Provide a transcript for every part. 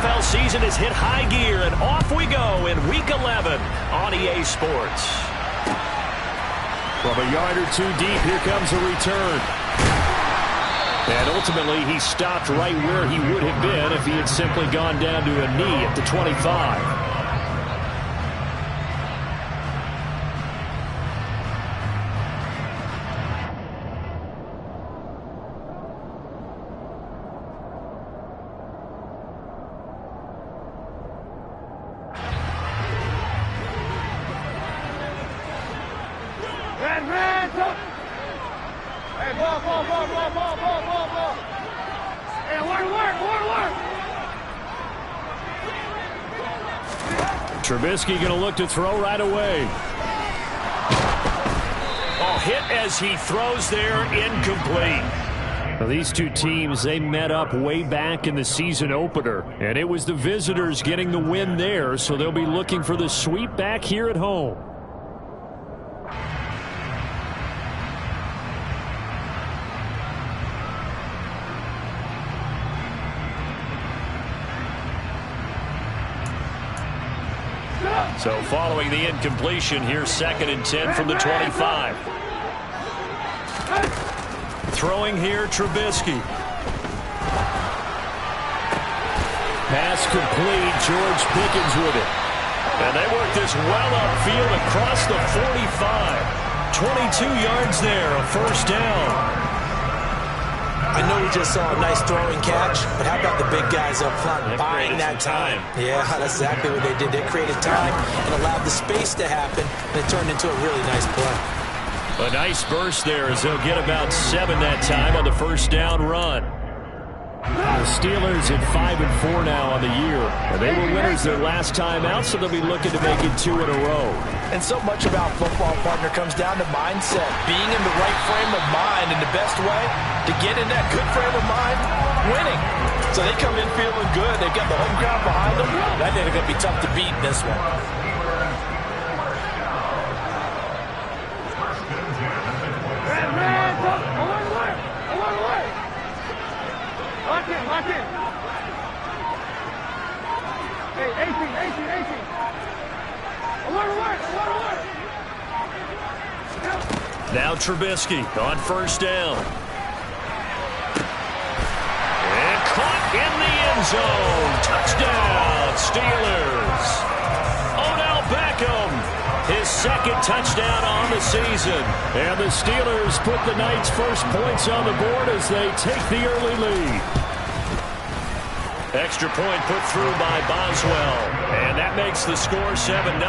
NFL season has hit high gear, and off we go in Week 11 on EA Sports. From a yard or two deep, here comes a return. And ultimately, he stopped right where he would have been if he had simply gone down to a knee at the 25. Trubisky going to look to throw right away. Oh, hit as he throws there, incomplete. Now, these two teams, they met up way back in the season opener, and it was the visitors getting the win there, so they'll be looking for the sweep back here at home. So following the incompletion, here's 2nd and 10 from the 25. Throwing here, Trubisky. Pass complete, George Pickens with it. And they work this well upfield across the 45. 22 yards there, a first down. I know we just saw a nice throwing catch, but how about the big guys up front buying that time? Yeah, that's exactly what they did. They created time and allowed the space to happen, and it turned into a really nice play. A nice burst there as they'll get about 7 that time on the first down run. The Steelers at 5-4 now on the year. And they were winners their last time out, so they'll be looking to make it 2 in a row. And so much about football, partner, comes down to mindset. Being in the right frame of mind, and the best way to get in that good frame of mind, winning. So they come in feeling good. They've got the home crowd behind them. I think they're going to be tough to beat in this one. Lock in. Hey, 18. Alert. Now Trubisky on first down. And caught in the end zone. Touchdown, Steelers. Odell Beckham, his 2nd touchdown on the season. And the Steelers put the Knights' first points on the board as they take the early lead. Extra point put through by Boswell. And that makes the score 7-0.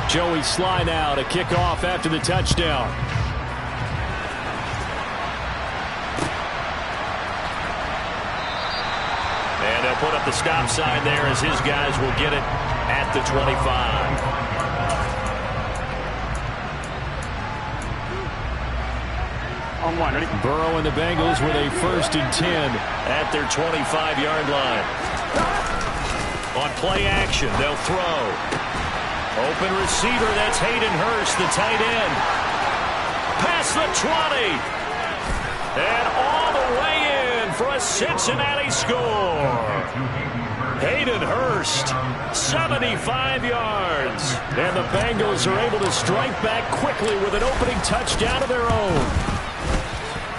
Joey Sly now to kick off after the touchdown. And they'll put up the stop sign there as his guys will get it at the 25. Burrow and the Bengals with a 1st and 10 at their 25-yard line. On play action, they'll throw. Open receiver, that's Hayden Hurst, the tight end. Past the 20. And all the way in for a Cincinnati score. Hayden Hurst, 75 yards. And the Bengals are able to strike back quickly with an opening touchdown of their own.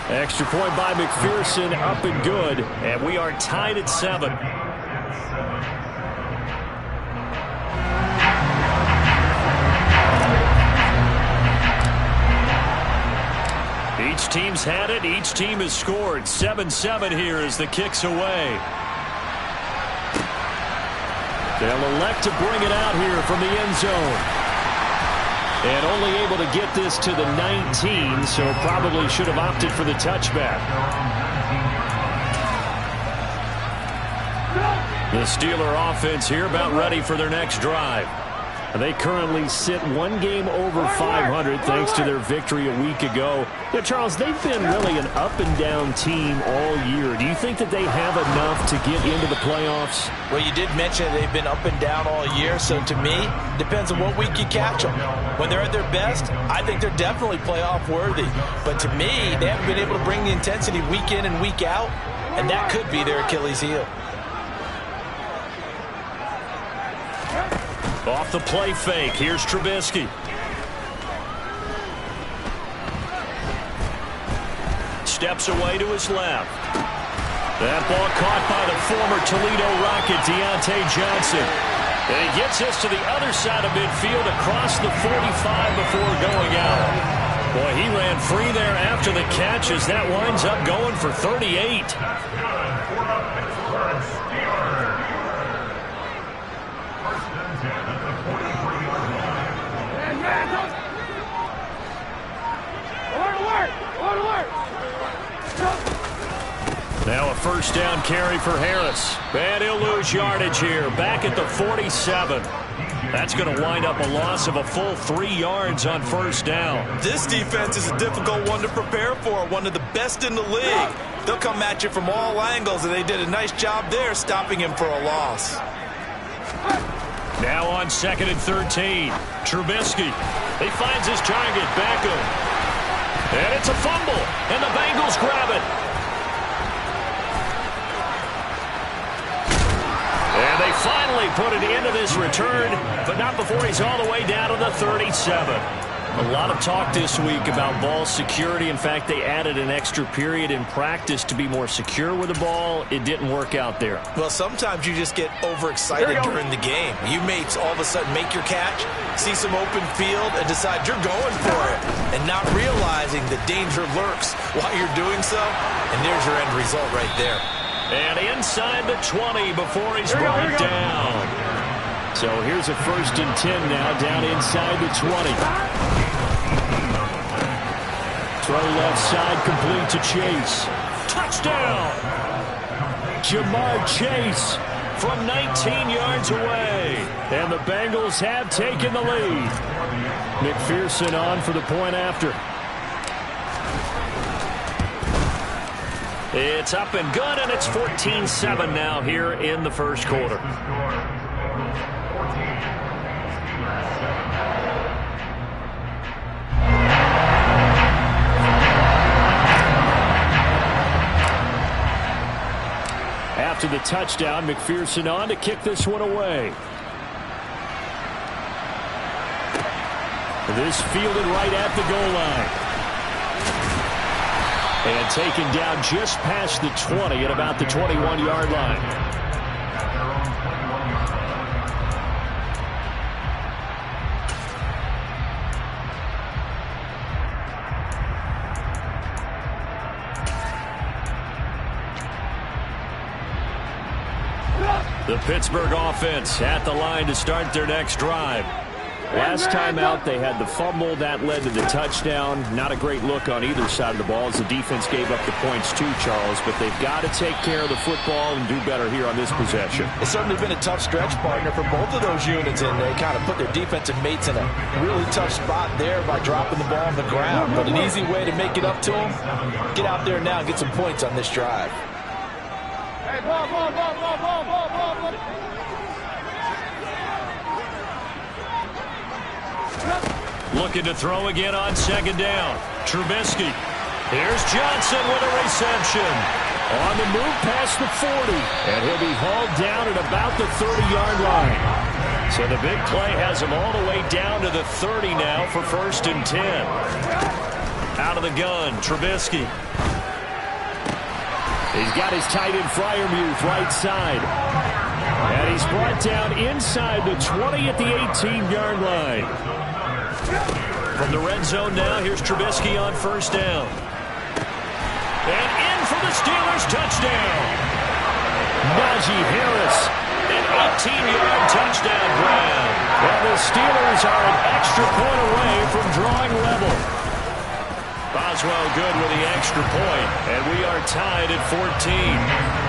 Extra point by McPherson, up and good. And we are tied at 7. Each team's had it. Each team has scored. 7-7 here as the kick's away. They'll elect to bring it out here from the end zone. And only able to get this to the 19, so probably should have opted for the touchback. The Steeler offense here about ready for their next drive. They currently sit one game over 500 thanks to their victory a week ago. Yeah, Charles, they've been really an up-and-down team all year. Do you think that they have enough to get into the playoffs? Well, you did mention they've been up and down all year, so to me, depends on what week you catch them. When they're at their best, I think they're definitely playoff worthy. But to me, they haven't been able to bring the intensity week in and week out, and that could be their Achilles heel. Off the play fake, here's Trubisky. Steps away to his left. That ball caught by the former Toledo Rocket, Deontay Johnson. And he gets us to the other side of midfield across the 45 before going out. Boy, he ran free there after the catch as that winds up going for 38. Now a first down carry for Harris. And he'll lose yardage here. Back at the 47. That's going to wind up a loss of a full 3 yards on first down. This defense is a difficult one to prepare for. One of the best in the league. They'll come at you from all angles, and they did a nice job there stopping him for a loss. Now on 2nd and 13. Trubisky. He finds his target. Beckham. And it's a fumble. And the Bengals grab it. And they finally put it into this return, but not before he's all the way down to the 37. A lot of talk this week about ball security. In fact, they added an extra period in practice to be more secure with the ball. It didn't work out there. Well, sometimes you just get overexcited during the game. You may all of a sudden make your catch, see some open field, and decide you're going for it, and not realizing the danger lurks while you're doing so, and there's your end result right there. And inside the 20 before he's brought down. So here's a 1st and 10 now, down inside the 20. Throw left side, complete to Chase. Touchdown! Jamar Chase from 19 yards away. And the Bengals have taken the lead. McPherson on for the point after. It's up and good, and it's 14-7 now here in the first quarter. After the touchdown, McPherson on to kick this one away. This fielded right at the goal line. And taken down just past the 20 at about the 21-yard line. The Pittsburgh offense at the line to start their next drive. Last time out, they had the fumble. That led to the touchdown. Not a great look on either side of the ball as the defense gave up the points too, Charles. But they've got to take care of the football and do better here on this possession. It's certainly been a tough stretch, partner, for both of those units, and they kind of put their defensive mates in a really tough spot there by dropping the ball on the ground. But an easy way to make it up to them, get out there now and get some points on this drive. Hey, ball. Looking to throw again on 2nd down. Trubisky. Here's Johnson with a reception. On the move past the 40. And he'll be hauled down at about the 30-yard line. So the big play has him all the way down to the 30 now for 1st and 10. Out of the gun, Trubisky. He's got his tight end Freiermuth right side. And he's brought down inside the 20 at the 18-yard line. From the red zone now, here's Trubisky on 1st down. And in for the Steelers touchdown. Najee Harris, an 18-yard touchdown grab. Well, the Steelers are an extra point away from drawing level. Boswell good with the extra point, and we are tied at 14.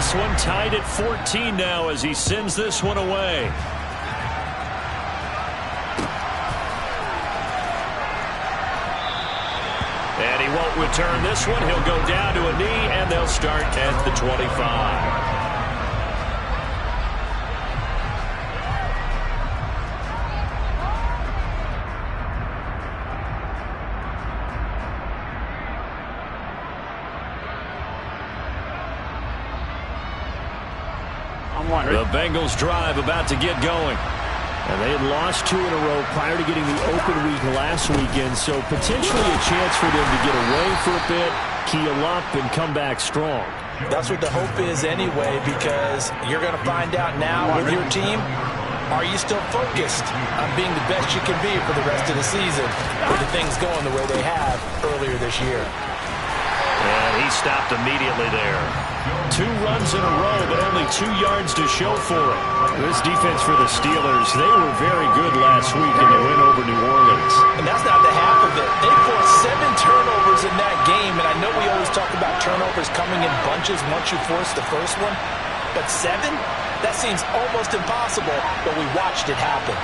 This one tied at 14 now as he sends this one away. And he won't return this one. He'll go down to a knee, and they'll start at the 25. The Bengals drive about to get going. And they had lost 2 in a row prior to getting the open week last weekend, so potentially a chance for them to get away for a bit, keel up, and come back strong. That's what the hope is anyway, because you're going to find out now with your team, are you still focused on being the best you can be for the rest of the season with the things going the way they have earlier this year? And he stopped immediately there. 2 runs in a row, but only 2 yards to show for it. This defense for the Steelers, they were very good last week in the win over New Orleans. And that's not the half of it. They forced 7 turnovers in that game, and I know we always talk about turnovers coming in bunches once you force the first one, but 7? That seems almost impossible, but we watched it happen.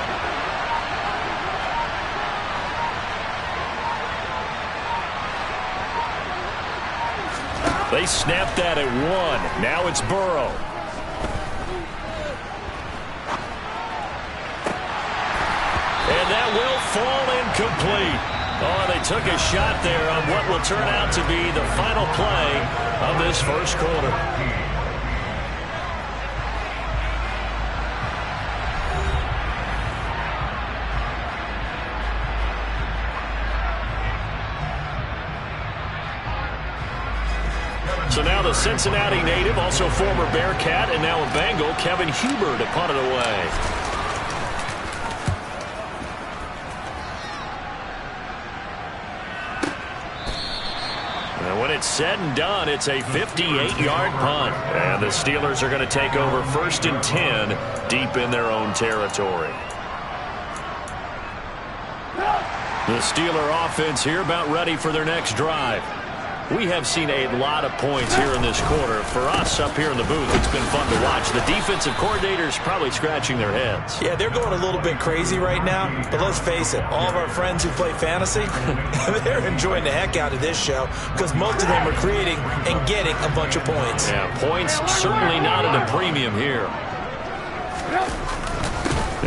They snapped that at 1. Now it's Burrow. And that will fall incomplete. Oh, they took a shot there on what will turn out to be the final play of this first quarter. So now the Cincinnati native, also former Bearcat, and now a Bengal, Kevin Huber, to punt it away. And when it's said and done, it's a 58-yard punt. And the Steelers are going to take over 1st and 10 deep in their own territory. The Steeler offense here about ready for their next drive. We have seen a lot of points here in this quarter. For us up here in the booth, it's been fun to watch. The defensive coordinators probably scratching their heads. Yeah, they're going a little bit crazy right now, but let's face it, all of our friends who play fantasy, they're enjoying the heck out of this show because most of them are creating and getting a bunch of points. Yeah, points certainly not at a premium here.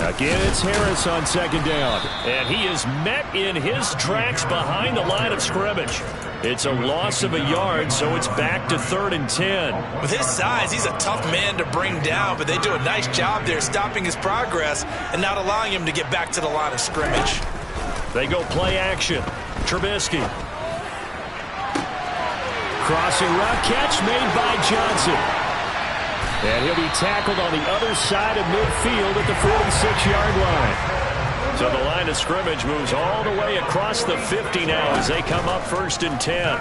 Again, it's Harris on 2nd down. And he is met in his tracks behind the line of scrimmage. It's a loss of a yard, so it's back to 3rd and 10. With his size, he's a tough man to bring down, but they do a nice job there stopping his progress and not allowing him to get back to the line of scrimmage. They go play action. Trubisky. Crossing route catch made by Johnson. And he'll be tackled on the other side of midfield at the 46-yard line. So the line of scrimmage moves all the way across the 50 now as they come up 1st and 10.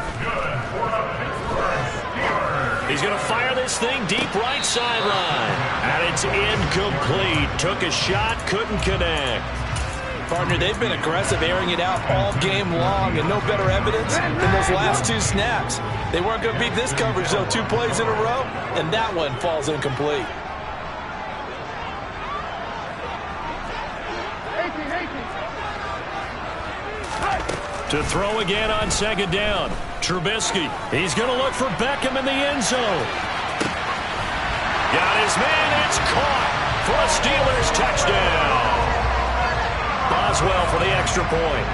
He's going to fire this thing deep right sideline. And it's incomplete. Took a shot, couldn't connect. Partner, they've been aggressive, airing it out all game long, and no better evidence than those last 2 snaps. They weren't going to beat this coverage, though. 2 plays in a row, and that one falls incomplete. To throw again on 2nd down. Trubisky. He's going to look for Beckham in the end zone. Got his man. It's caught for a Steelers touchdown. Boswell for the extra point.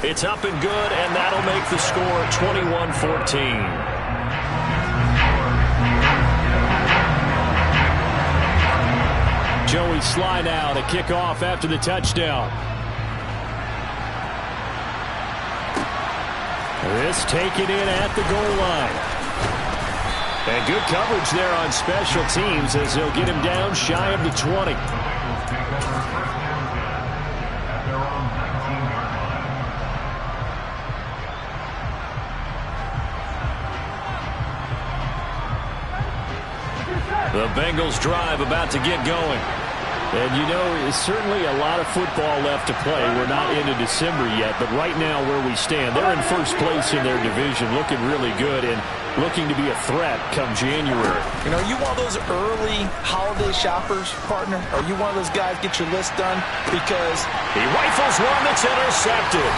It's up and good, and that'll make the score 21-14. Joey Sly now to kick off after the touchdown. This taken in at the goal line. And good coverage there on special teams as they'll get him down shy of the 20. The Bengals drive about to get going. And, you know, it's certainly a lot of football left to play. We're not into December yet, but right now where we stand, they're in first place in their division, looking really good and looking to be a threat come January. You know, are you one of those early holiday shoppers, partner? Are you one of those guys get your list done? Because he rifles one that's intercepted.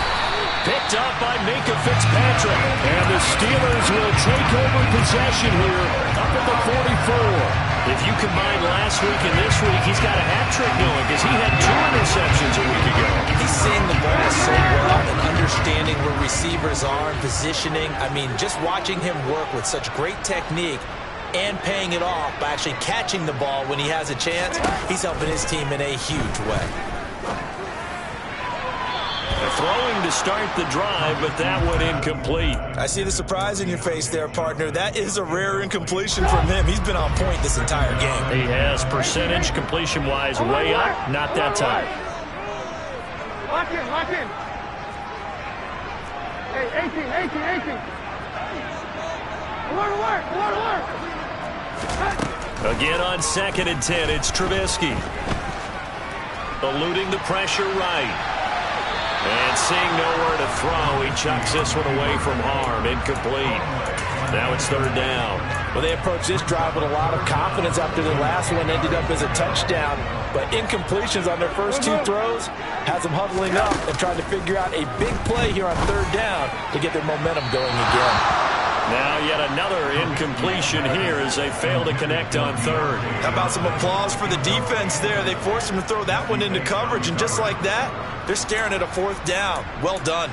Picked up by Minka Fitzpatrick. And the Steelers will take over possession here up at the 44. If you combine last week and this week, he's got a hat trick going because he had 2 interceptions a week ago. He's seeing the ball so well and understanding where receivers are and positioning. I mean, just watching him work with such great technique and paying it off by actually catching the ball when he has a chance, he's helping his team in a huge way. Throwing to start the drive, but that one incomplete. I see the surprise in your face there, partner. That is a rare incompletion from him. He's been on point this entire game. He has percentage completion-wise way up, not that time. Lock in, lock in. Hey, 18. Alert. Again on 2nd and 10, it's Trubisky. Eluding the pressure right. And seeing nowhere to throw, he chucks this one away from harm. Incomplete. Now it's 3rd down. Well, they approached this drive with a lot of confidence after the last one ended up as a touchdown. But incompletions on their first 2 throws has them huddling up and trying to figure out a big play here on 3rd down to get their momentum going again. Now yet another incompletion here as they fail to connect on 3rd. How about some applause for the defense there? They forced him to throw that one into coverage, and just like that, they're staring at a 4th down. Well done.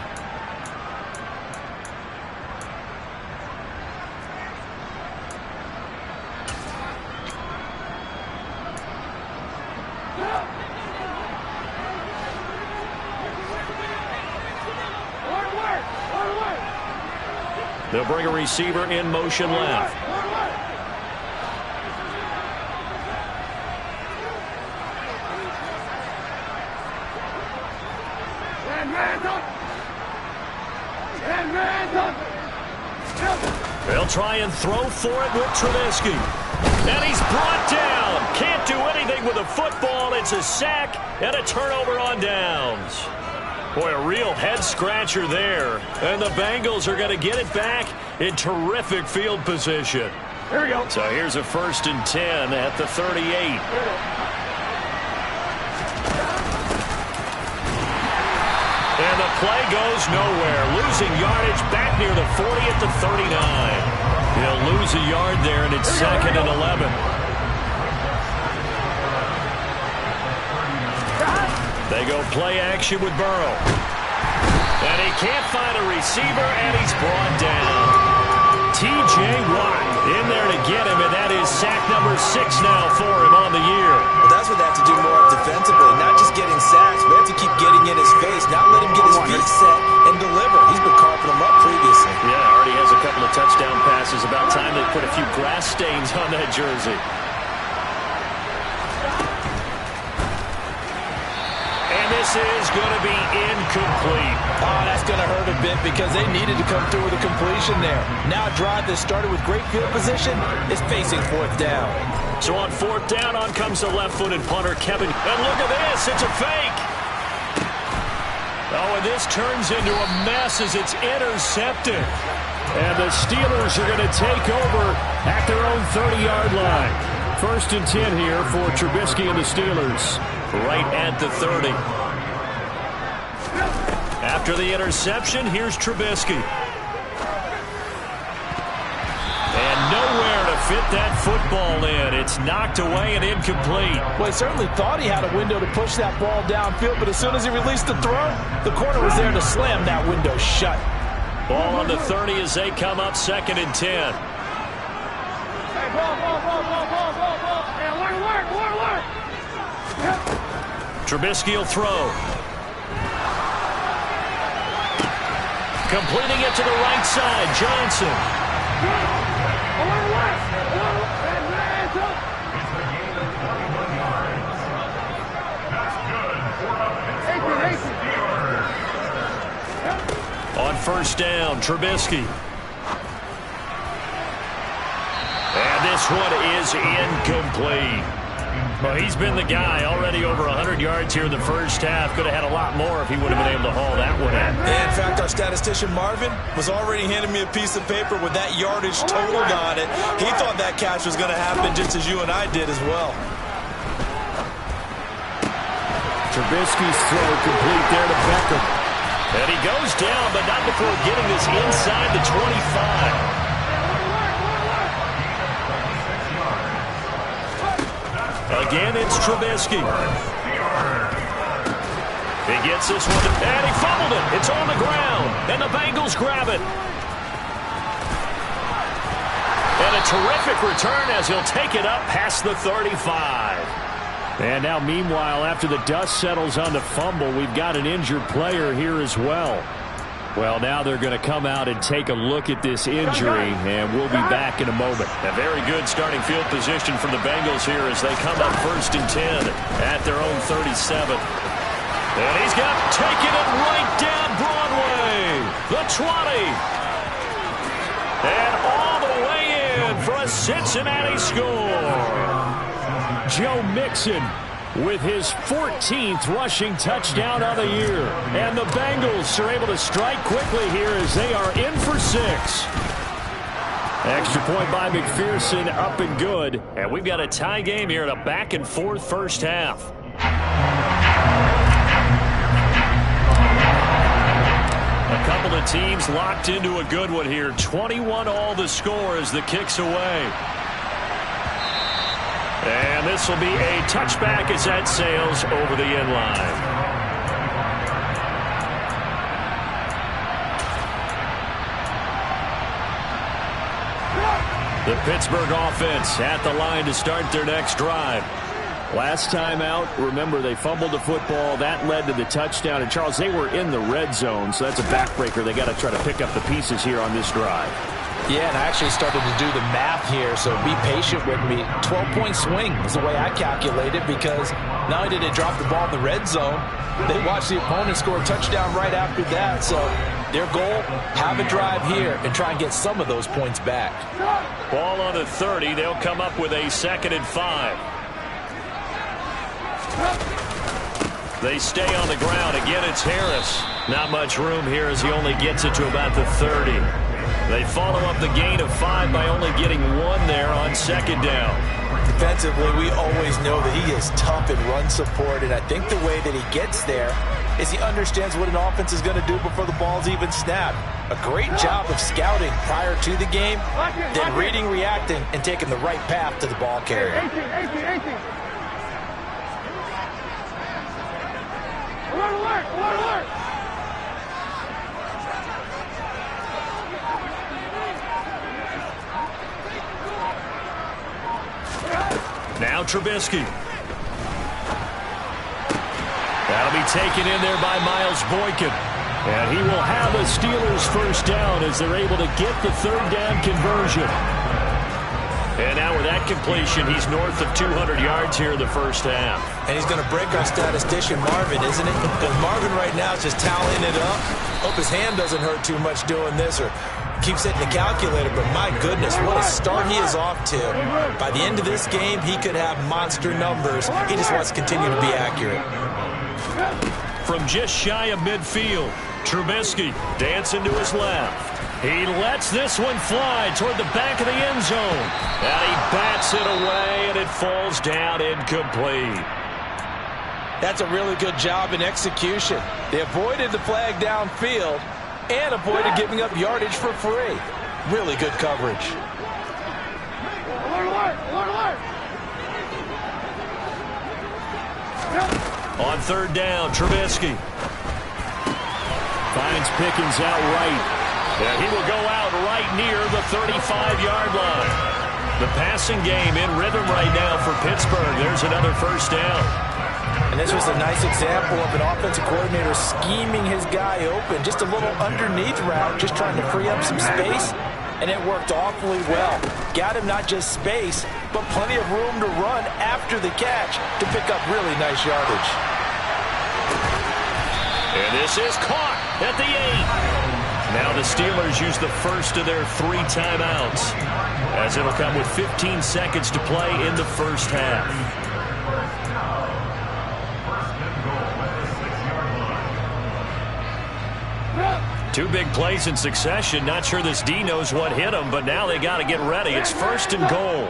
They'll bring a receiver in motion left. They'll try and throw for it with Trubisky. And he's brought down. Can't do anything with a football. It's a sack and a turnover on downs. Boy, a real head-scratcher there. And the Bengals are going to get it back in terrific field position. Here we go. So here's a 1st and 10 at the 38. And the play goes nowhere. Losing yardage back near the 40 at the 39. He'll lose a yard there, and it's 2nd and 11. They go play action with Burrow. And he can't find a receiver, and he's brought down. T.J. Watt in there to get him, and that is sack number 6 now for him on the year. Well, that's what they have to do more of defensively. Not just getting sacks, but they have to keep getting in his face, not let him get his feet set and deliver. He's been carving them up previously. Yeah, already has a couple of touchdown passes. About time they put a few grass stains on that jersey. This is going to be incomplete. Oh, that's going to hurt a bit because they needed to come through with a completion there. Now a drive that started with great field position is facing 4th down. So on 4th down, on comes the left-footed punter, Kevin. And look at this, it's a fake. Oh, and this turns into a mess as it's intercepted. And the Steelers are going to take over at their own 30-yard line. 1st and 10 here for Trubisky and the Steelers. Right at the 30. After the interception, here's Trubisky. And nowhere to fit that football in. It's knocked away and incomplete. Well, he certainly thought he had a window to push that ball downfield, but as soon as he released the throw, the corner was there to slam that window shut. Ball on the 30 as they come up 2nd and 10. Hey, ball. Hey, alert. Trubisky will throw. Completing it to the right side, Johnson. On 1st down, Trubisky. And this one is incomplete. Well, he's been the guy. Already over 100 yards here in the first half. Could have had a lot more if he would have been able to haul that one in. Yeah, in fact, our statistician Marvin was already handing me a piece of paper with that yardage totaled on it. He thought that catch was going to happen just as you and I did as well. Trubisky's throw complete there to Beckham. And he goes down, but not before getting this inside the 25. Again, it's Trubisky. He gets this one, and he fumbled it. It's on the ground, and the Bengals grab it. And a terrific return as he'll take it up past the 35. And now, meanwhile, after the dust settles on the fumble, we've got an injured player here as well. Well, now they're going to come out and take a look at this injury, and we'll be back in a moment. A very good starting field position for the Bengals here as they come up 1st and 10 at their own 37. And he's got taking it right down Broadway. The 20. And all the way in for a Cincinnati score. Joe Mixon with his 14th rushing touchdown of the year. And the Bengals are able to strike quickly here as they are in for 6. Extra point by McPherson, up and good. And we've got a tie game here in a back-and-forth first half. A couple of teams locked into a good one here. 21-all the score as the kick's away. And this will be a touchback as that sails over the end line. The Pittsburgh offense at the line to start their next drive. Last time out, remember, they fumbled the football. That led to the touchdown. And, Charles, they were in the red zone, so that's a backbreaker. They got to try to pick up the pieces here on this drive. Yeah, and I actually started to do the math here, so be patient with me. 12-point swing is the way I calculate it, because not only did they drop the ball in the red zone, they watched the opponent score a touchdown right after that. So their goal, have a drive here and try and get some of those points back. Ball on the 30. They'll come up with a 2nd and 5. They stay on the ground. Again, it's Harris. Not much room here as he only gets it to about the 30. They follow up the gain of 5 by only getting 1 there on 2nd down. Defensively, we always know that he is tough in run support, and I think the way that he gets there is he understands what an offense is going to do before the ball's even snapped. A great job of scouting prior to the game, then reading, reacting, and taking the right path to the ball carrier. 18. Alert. Now Trubisky. That'll be taken in there by Miles Boykin. And he will have a Steelers first down as they're able to get the 3rd down conversion. And now with that completion, he's north of 200 yards here in the first half. And he's going to break our statistician Marvin, isn't it? Because Marvin right now is just tallying it up. Hope his hand doesn't hurt too much doing this, or keeps hitting the calculator, but my goodness, what a start he is off to. By the end of this game, he could have monster numbers. He just wants to continue to be accurate. From just shy of midfield, Trubisky dancing to his left. He lets this one fly toward the back of the end zone. And he bats it away, and it falls down incomplete. That's a really good job in execution. They avoided the flag downfield and avoided giving up yardage for free. Really good coverage. Alert. On 3rd down, Trubisky finds Pickens out right. And he will go out right near the 35-yard line. The passing game in rhythm right now for Pittsburgh. There's another first down. And this was a nice example of an offensive coordinator scheming his guy open. Just a little underneath route, just trying to free up some space. And it worked awfully well. Got him not just space, but plenty of room to run after the catch to pick up really nice yardage. And this is caught at the 8. Now the Steelers use the first of their 3 timeouts, as it'll come with 15 seconds to play in the first half. Two big plays in succession. Not sure this D knows what hit him, but now they got to get ready. It's 1st and goal.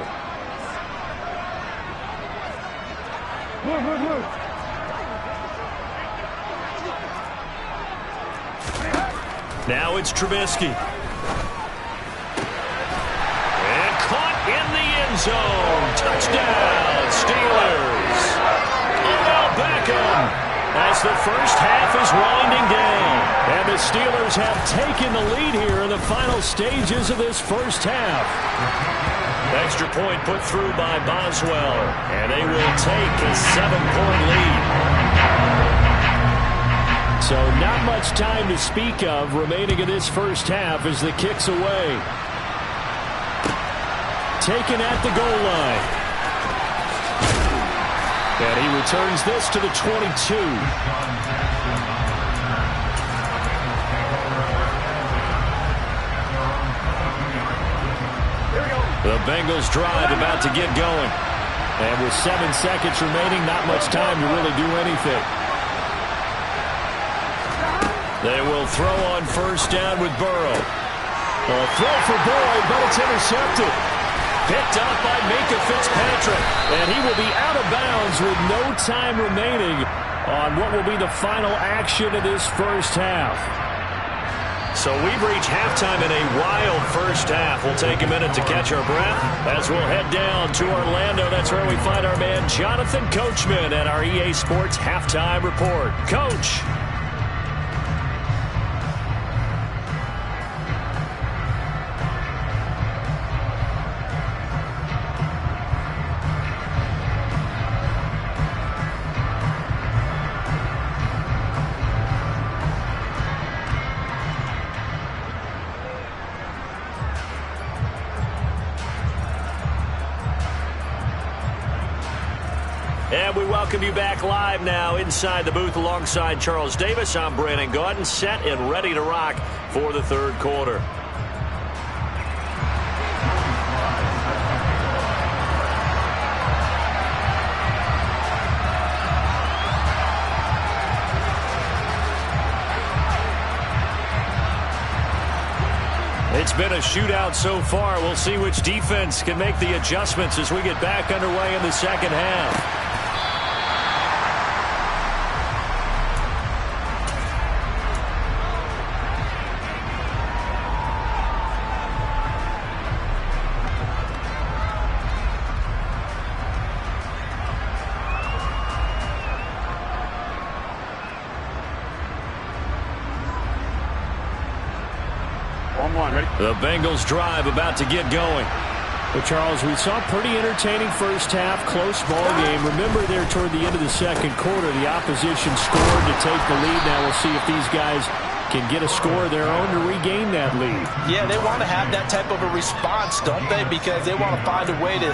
Now it's Trubisky. And caught in the end zone. Touchdown, Steelers. Odell Beckham as the first half is winding down. And the Steelers have taken the lead here in the final stages of this first half. Extra point put through by Boswell. And they will take a 7-point lead. So not much time to speak of remaining in this first half as the kick's away. Taken at the goal line. And he returns this to the 22. The Bengals drive about to get going. And with 7 seconds remaining, not much time to really do anything. They will throw on first down with Burrow. A throw for Boyd, but it's intercepted. Picked up by Minka Fitzpatrick. And he will be out of bounds with no time remaining on what will be the final action of this first half. So we've reached halftime in a wild first half. We'll take a minute to catch our breath as we'll head down to Orlando. That's where we find our man Jonathan Coachman at our EA Sports Halftime Report. Coach. And we welcome you back live now inside the booth alongside Charles Davis. I'm Brandon Gaudin, set and ready to rock for the third quarter. It's been a shootout so far. We'll see which defense can make the adjustments as we get back underway in the second half. The Bengals drive about to get going. Well, Charles, we saw a pretty entertaining first half, close ball game. Remember there toward the end of the second quarter, the opposition scored to take the lead. Now we'll see if these guys can get a score of their own to regain that lead. Yeah, they want to have that type of a response, don't they? Because they want to find a way to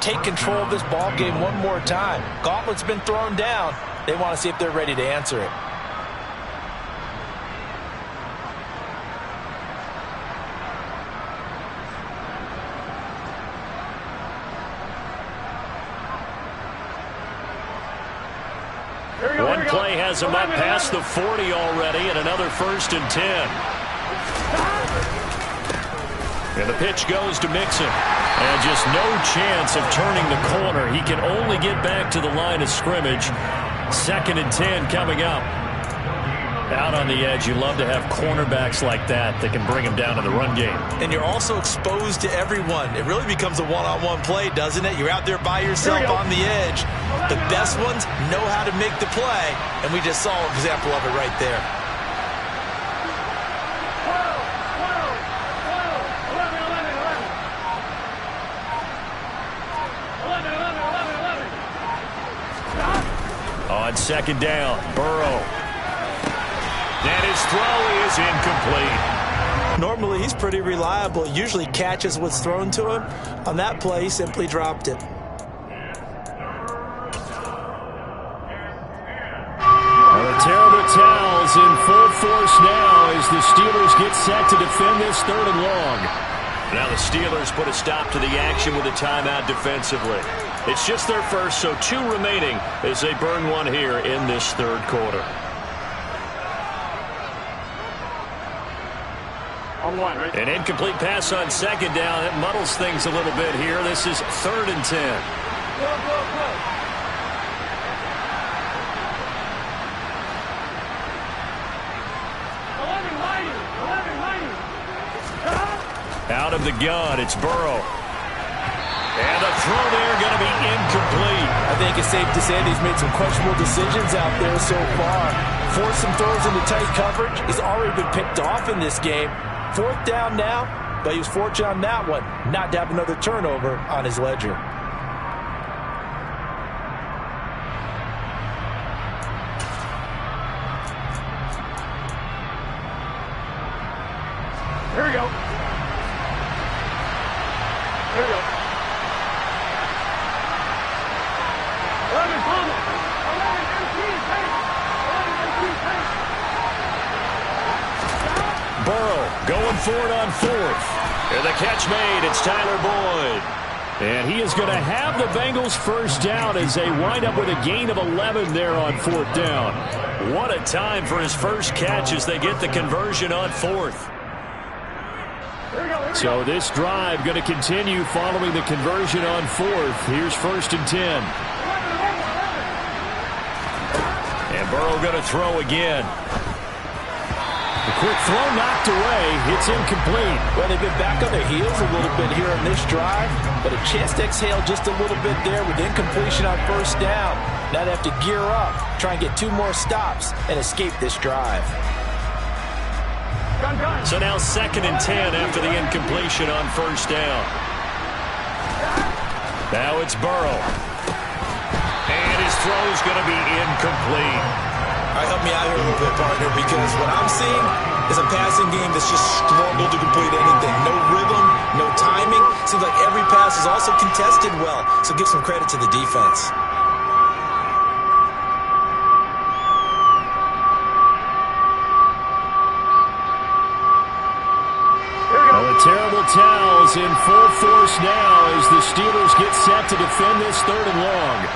take control of this ball game one more time. Gauntlet's been thrown down. They want to see if they're ready to answer it. One play has him up past the 40 already, and another 1st and 10. And the pitch goes to Mixon. And just no chance of turning the corner. He can only get back to the line of scrimmage. 2nd and 10 coming up. Out on the edge, you love to have cornerbacks like that that can bring him down to the run game. And you're also exposed to everyone. It really becomes a one-on-one play, doesn't it? You're out there by yourself on the edge. The best ones know how to make the play, and we just saw an example of it right there. On 2nd down, Burrow. And his throw is incomplete. Normally, he's pretty reliable. Usually catches what's thrown to him. On that play, he simply dropped it. The terrible towels in full force now as the Steelers get set to defend this 3rd and long. Now the Steelers put a stop to the action with a timeout defensively. It's just their first, so 2 remaining as they burn one here in this third quarter. An incomplete pass on second down. It muddles things a little bit here. This is 3rd and 10. Out of the gun, it's Burrow. And the throw there going to be incomplete. I think it's safe to say that he's made some questionable decisions out there so far. Forced some throws into tight coverage. He's already been picked off in this game. 4th down now, but he was fortunate on that one not to have another turnover on his ledger. Here we go. Here we go. 11 Palmer. 11 MT pace. 11 MT pace. Burrow going for it on 4th. And the catch made. It's Tyler Boyd. And he is going to have the Bengals first down as they wind up with a gain of 11 there on 4th down. What a time for his first catch as they get the conversion on 4th. So this drive going to continue following the conversion on 4th. Here's 1st and 10. And Burrow going to throw again. The quick throw knocked away. It's incomplete. Well, they've been back on their heels a little bit here on this drive, but a chance to exhale just a little bit there with incompletion on 1st down. Now they have to gear up, try and get 2 more stops, and escape this drive. So now 2nd and 10 after the incompletion on 1st down. Now it's Burrow. And his throw's going to be incomplete. All right, help me out here a little bit, partner, because what I'm seeing is a passing game that's just struggled to complete anything. No rhythm, no timing. Seems like every pass is also contested well, so give some credit to the defense. Terrible towels in full force now as the Steelers get set to defend this 3rd and long.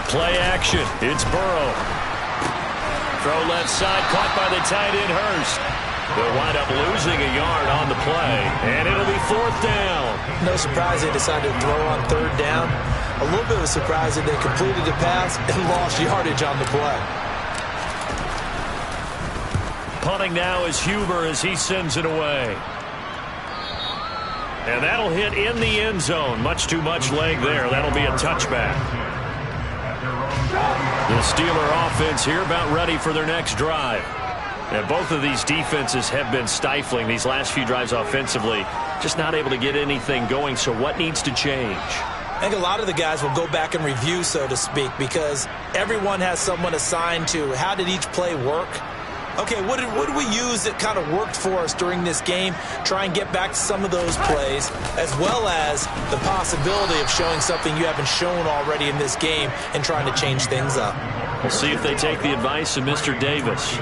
Play action. It's Burrow. Throw left side, caught by the tight end Hurst. They'll wind up losing a yard on the play, and it'll be 4th down. No surprise they decided to throw on 3rd down. A little bit of a surprise that they completed the pass and lost yardage on the play. Punting now is Huber as he sends it away. And that'll hit in the end zone. Much too much leg there. That'll be a touchback. The Steeler offense here about ready for their next drive. And both of these defenses have been stifling these last few drives offensively. Just not able to get anything going. So what needs to change? I think a lot of the guys will go back and review, so to speak, because everyone has someone assigned to how did each play work. Okay, what did we use that kind of worked for us during this game? Try and get back to some of those plays, as well as the possibility of showing something you haven't shown already in this game and trying to change things up. We'll see if they take the advice of Mr. Davis.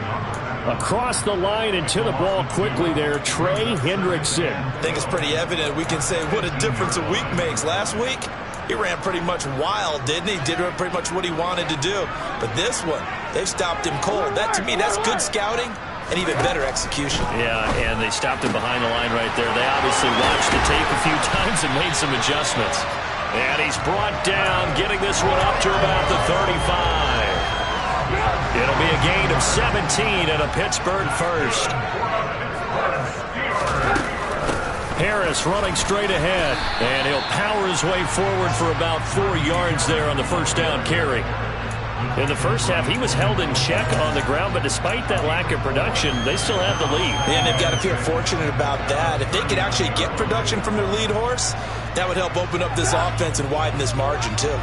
Across the line and to the ball quickly there, Trey Hendrickson. I think it's pretty evident. We can say what a difference a week makes. Last week, he ran pretty much wild, didn't he? Did pretty much what he wanted to do. But this one, they've stopped him cold. That, to me, that's good scouting and even better execution. Yeah, and they stopped him behind the line right there. They obviously watched the tape a few times and made some adjustments. And he's brought down, getting this one up to about the 35. It'll be a gain of 17 and a Pittsburgh first. Harris running straight ahead, and he'll power his way forward for about 4 yards there on the first down carry. In the first half, he was held in check on the ground, but despite that lack of production, they still have the lead. And they've got to feel fortunate about that. If they could actually get production from their lead horse, that would help open up this offense and widen this margin, too.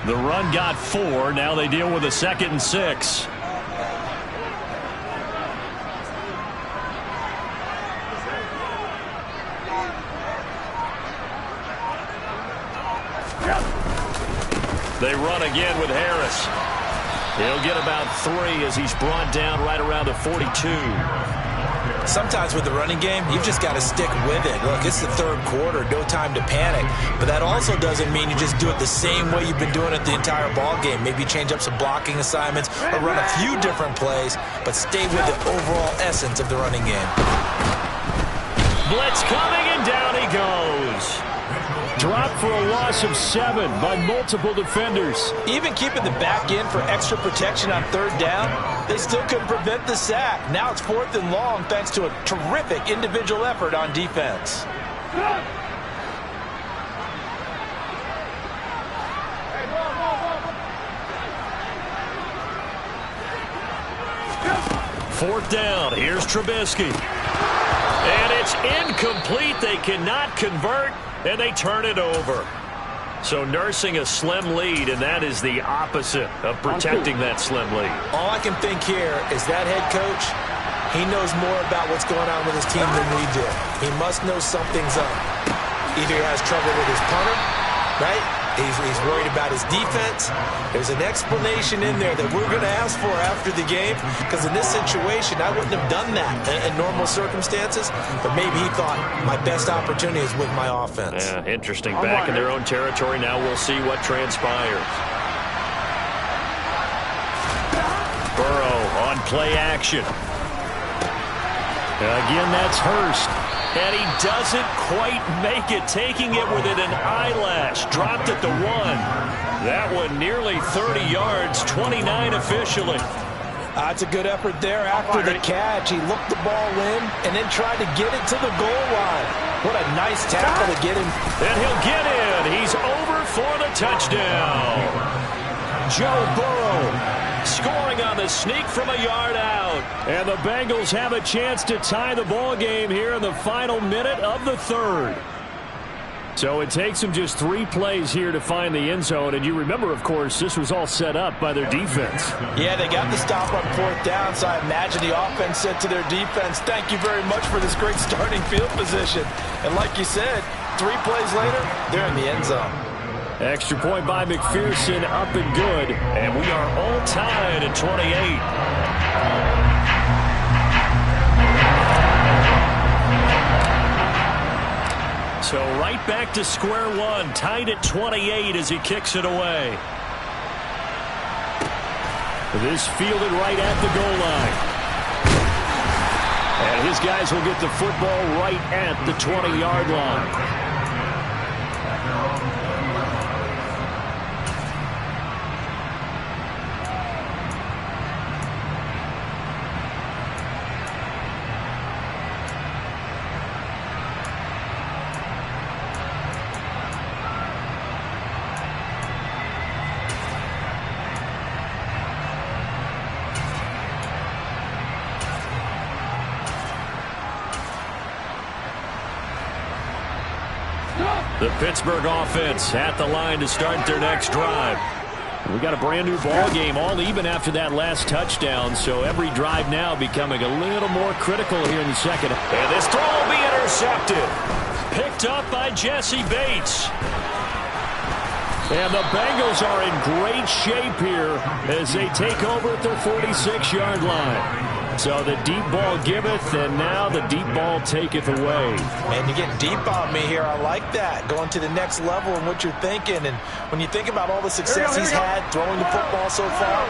The run got 4. Now they deal with a 2nd and 6. They run again with Harris. He'll get about 3 as he's brought down right around the 42. Sometimes with the running game, you've just got to stick with it. Look, it's the third quarter, no time to panic. But that also doesn't mean you just do it the same way you've been doing it the entire ball game. Maybe change up some blocking assignments or run a few different plays, but stay with the overall essence of the running game. Blitz coming, and down he goes. Dropped for a loss of 7 by multiple defenders. Even keeping the back end for extra protection on third down, they still couldn't prevent the sack. Now it's 4th and long thanks to a terrific individual effort on defense. Fourth down. Here's Trubisky. And it's incomplete. They cannot convert, and they turn it over. So nursing a slim lead, and that is the opposite of protecting that slim lead. All I can think here is that head coach, he knows more about what's going on with his team than we do. He must know something's up. Either he has trouble with his punter, right? He's worried about his defense. There's an explanation in there that we're going to ask for after the game, because in this situation, I wouldn't have done that in normal circumstances, but maybe he thought my best opportunity is with my offense. Yeah, interesting. Back in their own territory. Now we'll see what transpires. Burrow on play action. Again, that's Hurst. And he doesn't quite make it, taking it within an eyelash. Dropped at the 1. That one nearly 30 yards, 29 officially. That's a good effort there after the catch. He looked the ball in and then tried to get it to the goal line. What a nice tackle to get him. And he'll get in. He's over for the touchdown. Joe Burrow scoring on the sneak from a yard out. And the Bengals have a chance to tie the ball game here in the final minute of the third. So it takes them just 3 plays here to find the end zone. And you remember, of course, this was all set up by their defense. Yeah, they got the stop on 4th down, so I imagine the offense said to their defense, thank you very much for this great starting field position. And like you said, 3 plays later, they're in the end zone. Extra point by McPherson, up and good. And we are all tied at 28. So right back to square one, tied at 28 as he kicks it away. This fielded right at the goal line. And his guys will get the football right at the 20-yard line. The Pittsburgh offense at the line to start their next drive. We got a brand new ball game, all even after that last touchdown, so every drive now becoming a little more critical here in the second. And this throw will be intercepted. Picked up by Jesse Bates. And the Bengals are in great shape here as they take over at their 46-yard line. So the deep ball giveth, and now the deep ball taketh away. Man, you get deep on me here. I like that. Going to the next level in what you're thinking. And when you think about all the success he's had throwing the football so far,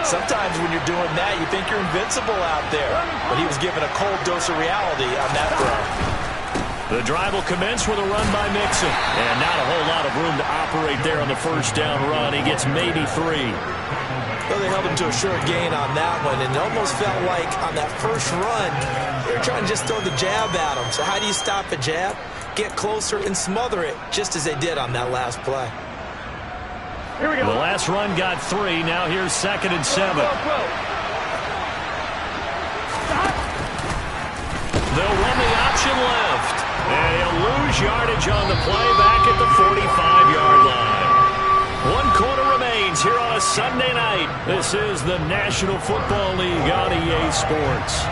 sometimes when you're doing that, you think you're invincible out there. But he was given a cold dose of reality on that throw. The drive will commence with a run by Mixon. And not a whole lot of room to operate there on the first down run. He gets maybe 3. Well, they held him to a short gain on that one, and it almost felt like on that first run, they were trying to just throw the jab at him. So how do you stop a jab? Get closer and smother it, just as they did on that last play. Here we go. The last run got 3. Now here's 2nd and 7. They'll run the option left. And he'll lose yardage on the play back at the 45-yard line. 1 quarter remains here on a Sunday night. This is the National Football League on EA Sports.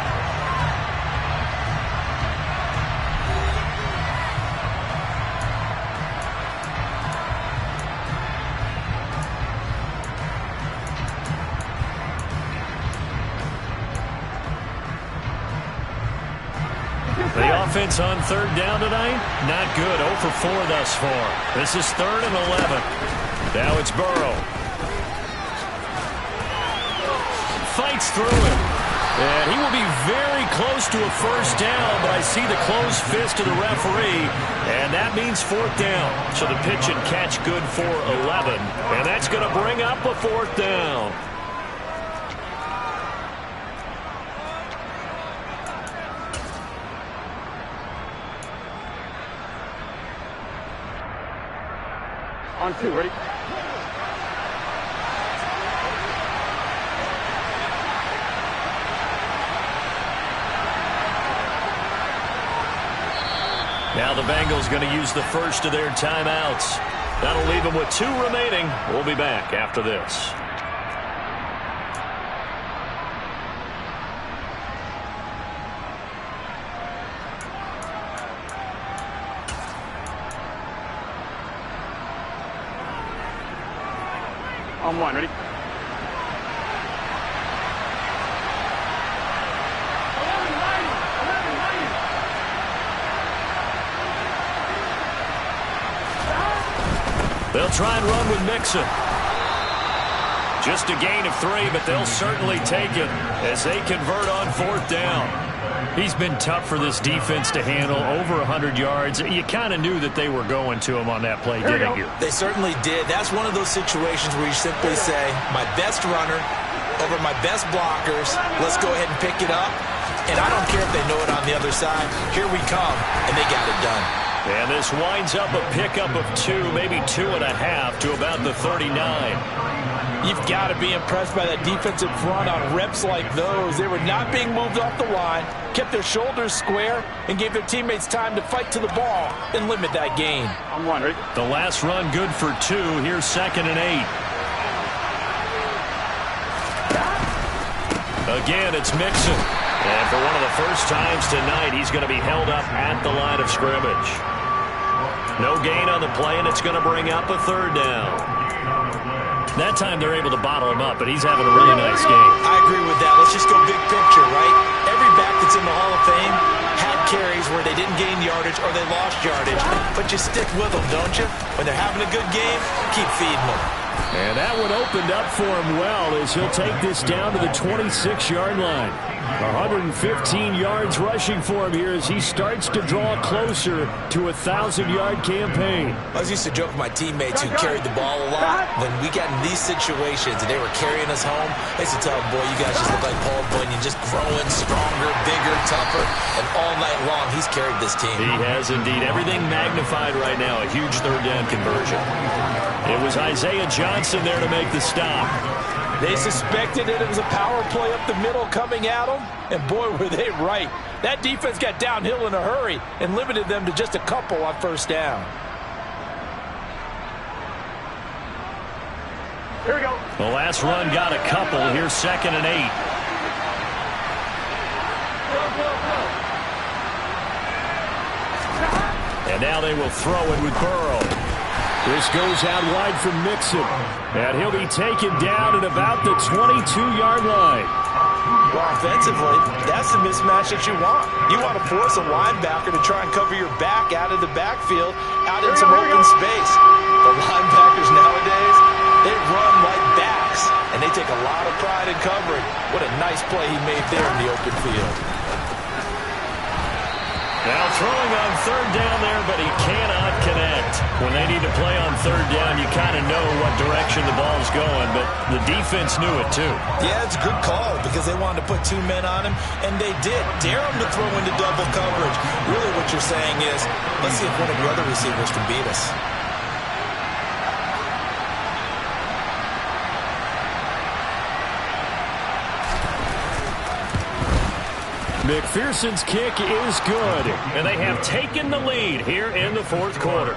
The offense on third down tonight, not good. 0 for 4 thus far. This is 3rd and 11. Now it's Burrow. Fights through it. And he will be very close to a first down, but I see the closed fist of the referee, and that means 4th down. So the pitch and catch good for 11, and that's going to bring up a 4th down. On 2, ready? Now the Bengals going to use the first of their timeouts. That'll leave them with 2 remaining. We'll be back after this. On 1, ready? They'll try and run with Mixon. Just a gain of 3, but they'll certainly take it as they convert on 4th down. He's been tough for this defense to handle, over 100 yards. You kind of knew that they were going to him on that play, didn't you? They certainly did. That's one of those situations where you simply say, my best runner over my best blockers, let's go ahead and pick it up. And I don't care if they know it on the other side. Here we come, and they got it done. And this winds up a pickup of 2, maybe 2.5 to about the 39. You've got to be impressed by that defensive front on reps like those. They were not being moved off the line, kept their shoulders square, and gave their teammates time to fight to the ball and limit that gain. On 1, ready? The last run good for 2. Here's 2nd and 8. Again, it's Mixon. And for one of the first times tonight, he's going to be held up at the line of scrimmage. No gain on the play, and it's going to bring up a 3rd down. That time they're able to bottle him up, but he's having a really nice game. I agree with that. Let's just go big picture, right? Every back that's in the Hall of Fame had carries where they didn't gain yardage or they lost yardage. But you stick with them, don't you? When they're having a good game, keep feeding them. And that one opened up for him well as he'll take this down to the 26-yard line. 115 yards rushing for him here as he starts to draw closer to a 1,000-yard campaign. I used to joke with my teammates who carried the ball a lot. When we got in these situations and they were carrying us home, I used to tell them, boy, you guys just look like Paul Bunyan, just growing stronger, bigger, tougher. And all night long, he's carried this team. He has indeed. Everything magnified right now. A huge 3rd down conversion. It was Isaiah Johnson there to make the stop. They suspected that it was a power play up the middle coming at them, and boy, were they right. That defense got downhill in a hurry and limited them to just a couple on 1st down. Here we go. The last run got a couple. Here's 2nd and 8. And now they will throw it with Burrow. This goes out wide from Mixon. And he'll be taken down at about the 22-yard line. Well, offensively, that's the mismatch that you want. You want to force a linebacker to try and cover your back out of the backfield, out in some open space. The linebackers nowadays, they run like backs, and they take a lot of pride in covering. What a nice play he made there in the open field. Now throwing on 3rd down there, but he cannot connect. When they need to play on 3rd down, you kind of know what direction the ball's going, but the defense knew it too. Yeah, it's a good call because they wanted to put 2 men on him, and they did. Dare him to throw into double coverage. Really what you're saying is, let's see if one of your other receivers can beat us. McPherson's kick is good. And they have taken the lead here in the 4th quarter.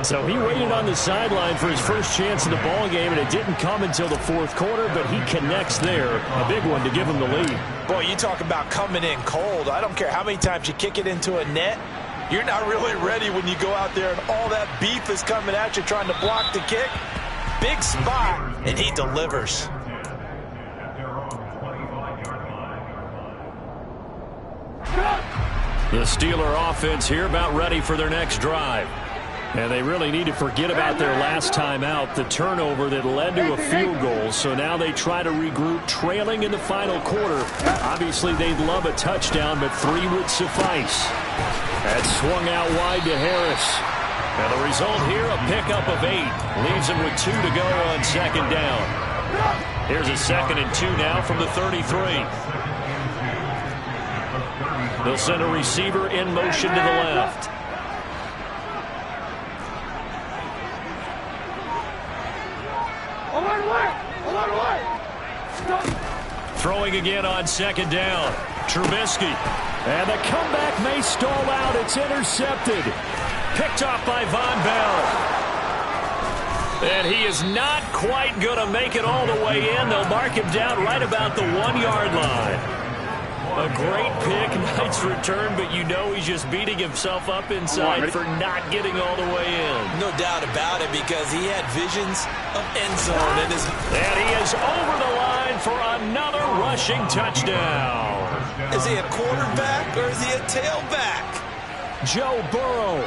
So he waited on the sideline for his first chance in the ball game, and it didn't come until the 4th quarter, but he connects there. A big one to give him the lead. Boy, you talk about coming in cold. I don't care how many times you kick it into a net. You're not really ready when you go out there and all that beef is coming at you trying to block the kick. Big spot, and he delivers. The Steeler offense here about ready for their next drive. And they really need to forget about their last time out, the turnover that led to a field goal. So now they try to regroup, trailing in the final quarter. Obviously, they'd love a touchdown, but 3 would suffice. That swung out wide to Harris. And the result here, a pickup of 8. Leaves them with 2 to go on second down. Here's a 2nd and 2 now from the 33. They'll send a receiver in motion to the left. Throwing again on second down. Trubisky. And the comeback may stall out. It's intercepted. Picked off by Von Bell. And he is not quite going to make it all the way in. They'll mark him down right about the 1-yard line. A great pick, nice return, but you know he's just beating himself up inside for not getting all the way in. No doubt about it, because he had visions of end zone. And he is over the line for another rushing touchdown. Is he a quarterback or is he a tailback? Joe Burrow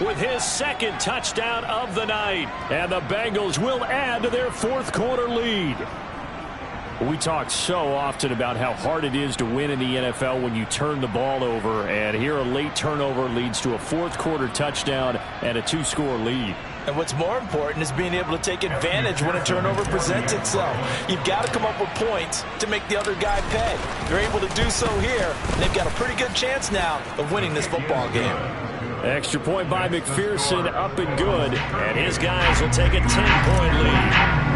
with his 2nd touchdown of the night. And the Bengals will add to their 4th quarter lead. We talk so often about how hard it is to win in the NFL when you turn the ball over, and here a late turnover leads to a 4th quarter touchdown and a 2-score lead. And what's more important is being able to take advantage when a turnover presents itself. You've got to come up with points to make the other guy pay. They're able to do so here. They've got a pretty good chance now of winning this football game. Extra point by McPherson, up and good. And his guys will take a 10-point lead.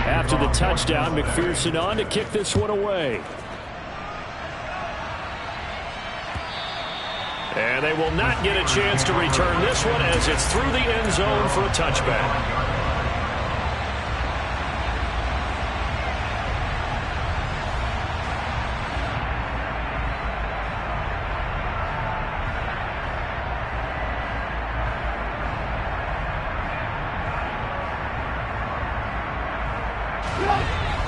After the touchdown, McPherson on to kick this one away. And they will not get a chance to return this one as it's through the end zone for a touchback.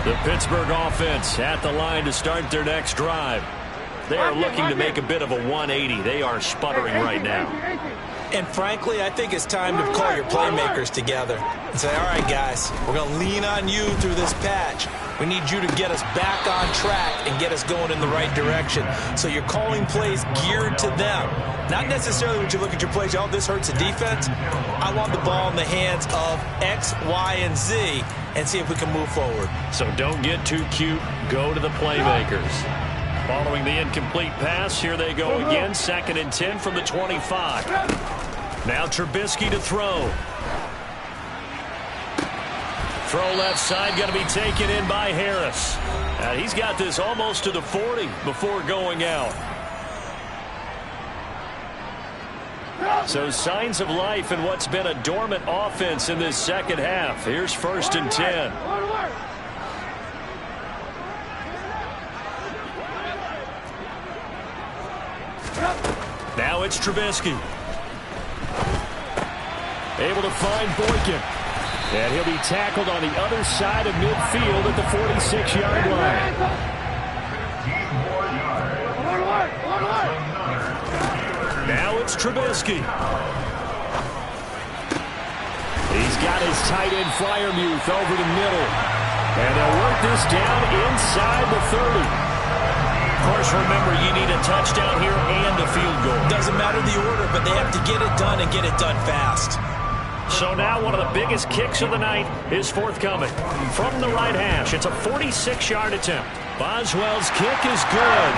The Pittsburgh offense at the line to start their next drive. They are looking to make a bit of a 180. They are sputtering right now. And frankly, I think it's time to call your playmakers together and say, all right, guys, we're going to lean on you through this patch. We need you to get us back on track and get us going in the right direction. So you're calling plays geared to them. Not necessarily when you look at your plays, oh, this hurts the defense. I want the ball in the hands of X, Y, and Z and see if we can move forward. So don't get too cute. Go to the playmakers. Following the incomplete pass, here they go again. 2nd and 10 from the 25. Now Trubisky to throw. Throw left side, going to be taken in by Harris. He's got this almost to the 40 before going out. So signs of life in what's been a dormant offense in this second half. Here's 1st and 10. Now it's Trubisky. Able to find Boykin. And he'll be tackled on the other side of midfield at the 46-yard line. Now it's Trubisky. He's got his tight end Fryermuth over the middle. And they'll work this down inside the 30. Of course, remember, you need a touchdown here and a field goal. Doesn't matter the order, but they have to get it done and get it done fast. So now one of the biggest kicks of the night is forthcoming. From the right hash, it's a 46-yard attempt. Boswell's kick is good.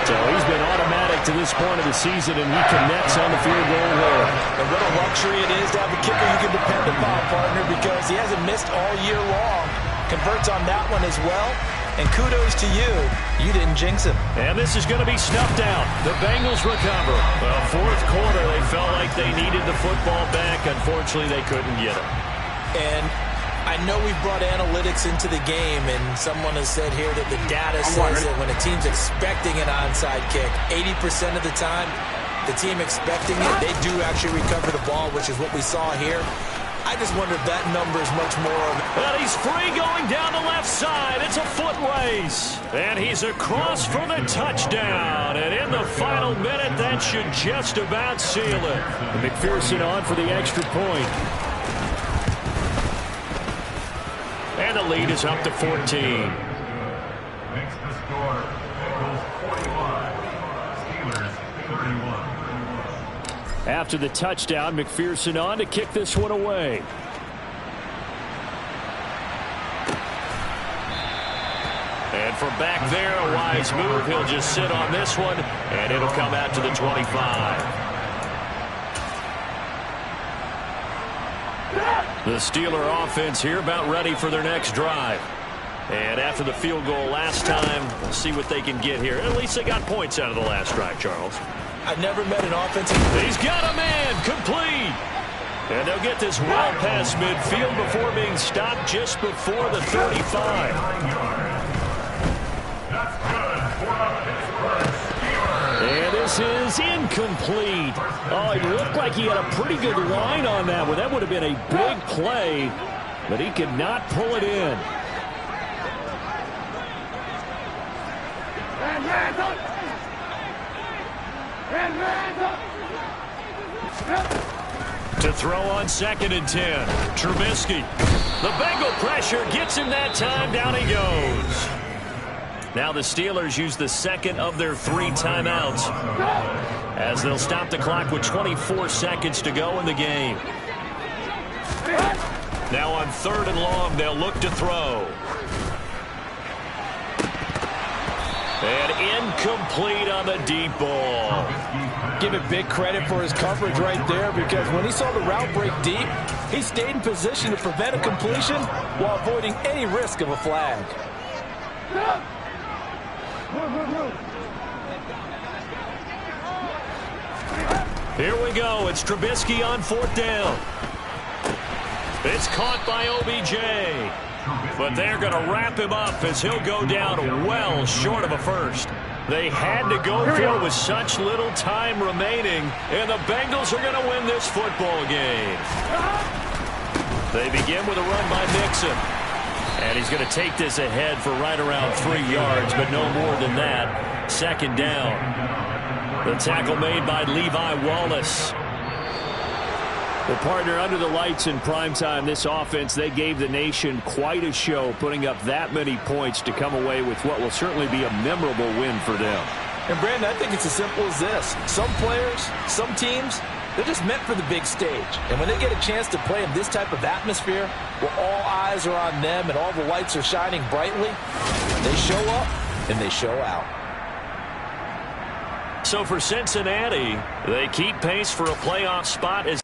So he's been automatic to this point of the season, and he connects on the field goal there. And what a luxury it is to have a kicker you can depend upon, partner, because he hasn't missed all year long. Converts on that one as well. And kudos to you. You didn't jinx him. And this is going to be snuffed out. The Bengals recover. Well, 4th quarter, they felt like they needed the football back. Unfortunately, they couldn't get it. And I know we've brought analytics into the game, and someone has said here that the data says that when a team's expecting an onside kick, 80% of the time, the team expecting it, they do actually recover the ball, which is what we saw here. I just wonder if that number is much more of... And he's free going down the left side. It's a foot race. And he's across for the touchdown. And in the final minute, that should just about seal it. McPherson on for the extra point. And the lead is up to 14. Makes the score. Bengals 41. Steelers 31. After the touchdown, McPherson on to kick this one away. And from back there, a wise move. He'll just sit on this one, and it'll come out to the 25. The Steeler offense here about ready for their next drive. And after the field goal last time, we'll see what they can get here. At least they got points out of the last drive, Charles. I've never met an offensive... He's got a man, complete. And they'll get this well past midfield before being stopped just before the 35. And this is incomplete. Oh, it looked like he had a pretty good line on that one. That would have been a big play, but he could not pull it in. To throw on 2nd and 10. Trubisky. The Bengal pressure gets him that time. Down he goes. Now the Steelers use the second of their 3 timeouts as they'll stop the clock with 24 seconds to go in the game. Now on 3rd and long, they'll look to throw. And incomplete on the deep ball. Give it big credit for his coverage right there, because when he saw the route break deep, he stayed in position to prevent a completion while avoiding any risk of a flag. Here we go. It's Trubisky on 4th down. It's caught by OBJ. But they're going to wrap him up as he'll go down well short of a first. They had to go for it with such little time remaining, and the Bengals are going to win this football game. They begin with a run by Mixon. And he's going to take this ahead for right around 3 yards, but no more than that. 2nd down. The tackle made by Levi Wallace. Well, partner, under the lights in primetime, this offense, they gave the nation quite a show, putting up that many points to come away with what will certainly be a memorable win for them. And, Brandon, I think it's as simple as this. Some players, some teams, they're just meant for the big stage. And when they get a chance to play in this type of atmosphere, where all eyes are on them and all the lights are shining brightly, they show up and they show out. So for Cincinnati, they keep pace for a playoff spot as